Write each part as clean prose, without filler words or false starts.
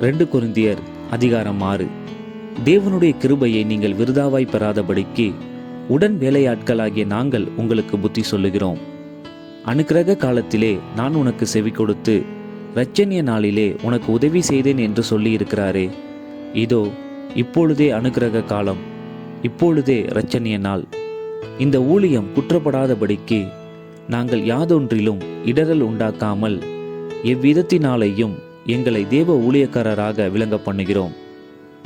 2 கொரிந்தியர் அதிகாரம் 6. தேவனுடைய கிருபையை நீங்கள் விருதாவாய் பெறாதபடிக்கு உடன் வேலையாட்களாகிய நாங்கள் உங்களுக்கு புத்தி சொல்லுகிறோம். அனுக்கிரக காலத்திலே நான் உனக்கு செவி கொடுத்து இரட்சணிய நாளிலே உனக்கு உதவி செய்தேன் என்று சொல்லியிருக்கிறாரே. இதோ இப்பொழுதே அனுக்கிரக காலம், இப்பொழுதே இரட்சணிய நாள். இந்த ஊழியம் குற்றப்படாதபடிக்கு நாங்கள் யாதொன்றிலும் இடரல் உண்டாக்காமல் எவ்விதத்தினாலேயும் எங்களை தேவ ஊழியக்காரராக விளங்க பண்ணுகிறோம்.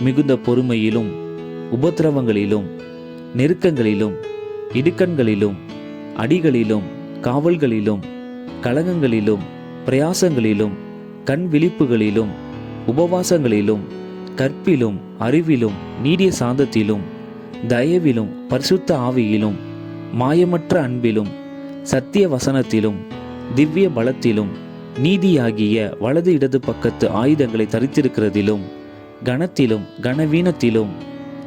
மிகுந்த பொறுமையிலும் உபத்திரவங்களிலும் நெருக்கங்களிலும் இடுக்கண்களிலும் அடிகளிலும் காவல்களிலும் கலகங்களிலும் பிரயாசங்களிலும் கண் விழிப்புகளிலும் உபவாசங்களிலும் கற்பிலும் அறிவிலும் நீடிய சாந்தத்திலும் தயவிலும் பரிசுத்த ஆவியிலும் மாயமற்ற அன்பிலும் சத்திய வசனத்திலும் திவ்ய பலத்திலும் நீதியாகிய வலது இடது பக்கத்து ஆயுதங்களை தரித்திருக்கிறதிலும் கனத்திலும் கனவீனத்திலும்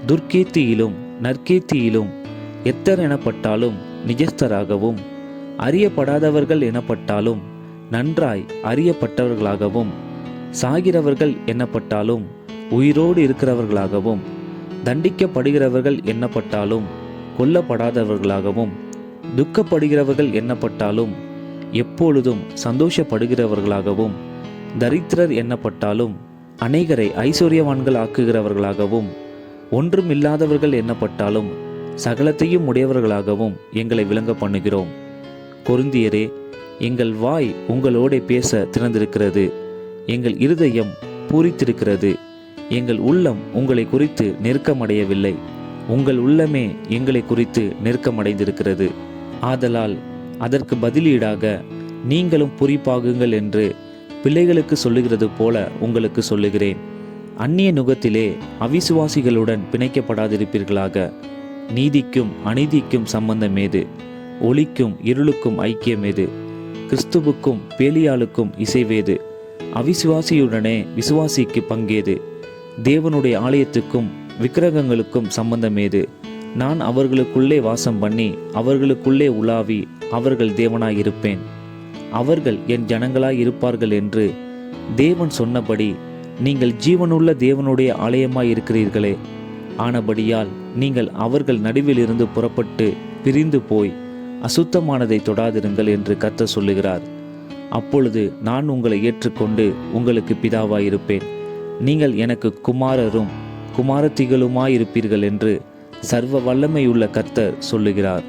துர்க்கீர்த்தியிலும் நற்கீர்த்தியிலும் எத்தர் எனப்பட்டாலும் நிஜஸ்தராகவும் அறியப்படாதவர்கள் எனப்பட்டாலும் நன்றாய் அறியப்பட்டவர்களாகவும் சாகிறவர்கள் எண்ணப்பட்டாலும் உயிரோடு இருக்கிறவர்களாகவும் தண்டிக்கப்படுகிறவர்கள் எண்ணப்பட்டாலும் கொல்லப்படாதவர்களாகவும் துக்கப்படுகிறவர்கள் எண்ணப்பட்டாலும் எப்பொழுதும் சந்தோஷப்படுகிறவர்களாகவும் தரித்திரர் எண்ணப்பட்டாலும் அநேகரை ஐஸ்வர்யவான்கள் ஆக்குகிறவர்களாகவும் ஒன்றுமில்லாதவர்கள் எண்ணப்பட்டாலும் சகலத்தையும் உடையவர்களாகவும் எங்களை விளங்க பண்ணுகிறோம். கொரிந்தியரே, எங்கள் வாய் உங்களோட பேச திறந்திருக்கிறது, எங்கள் இருதயம் பூரித்திருக்கிறது. எங்கள் உள்ளம் உங்களை குறித்து நெருக்கமடையவில்லை, உங்கள் உள்ளமே எங்களை குறித்து நெருக்கமடைந்திருக்கிறது. ஆதலால் அதற்கு பதிலீடாக நீங்களும் பூரிப்பாகுங்கள் என்று பிள்ளைகளுக்கு சொல்லுகிறது போல உங்களுக்கு சொல்லுகிறேன். அந்நிய நுகத்திலே அவிசுவாசிகளுடன் பிணைக்கப்படாதிருப்பீர்களாக. நீதிக்கும் அநீதிக்கும் சம்பந்தம் ஏது? ஒளிக்கும் இருளுக்கும் ஐக்கியம் ஏது? கிறிஸ்துவுக்கும் பேலியாளுக்கும் இசைவேது? அவிசுவாசியுடனே விசுவாசிக்கு பங்கேது? தேவனுடைய ஆலயத்துக்கும் விக்கிரகங்களுக்கும் சம்பந்தம் ஏது? நான் அவர்களுக்குள்ளே வாசம் பண்ணி அவர்களுக்குள்ளே உலாவி அவர்கள் தேவனாயிருப்பேன், அவர்கள் என் ஜனங்களாயிருப்பார்கள் என்று தேவன் சொன்னபடி நீங்கள் ஜீவனுள்ள தேவனுடைய ஆலயமாயிருக்கிறீர்களே. ஆனபடியால் நீங்கள் அவர்கள் நடுவிலிருந்து புறப்பட்டு பிரிந்து போய் அசுத்தமானதை தொடாதிருங்கள் என்று கர்த்தர் சொல்லுகிறார். அப்பொழுது நான் உங்களை ஏற்றுக்கொண்டு உங்களுக்கு பிதாவாயிருப்பேன், நீங்கள் எனக்கு குமாரரும் குமாரத்திகளுமாயிருப்பீர்கள் என்று சர்வ வல்லமையுள்ள கர்த்தர் சொல்லுகிறார்.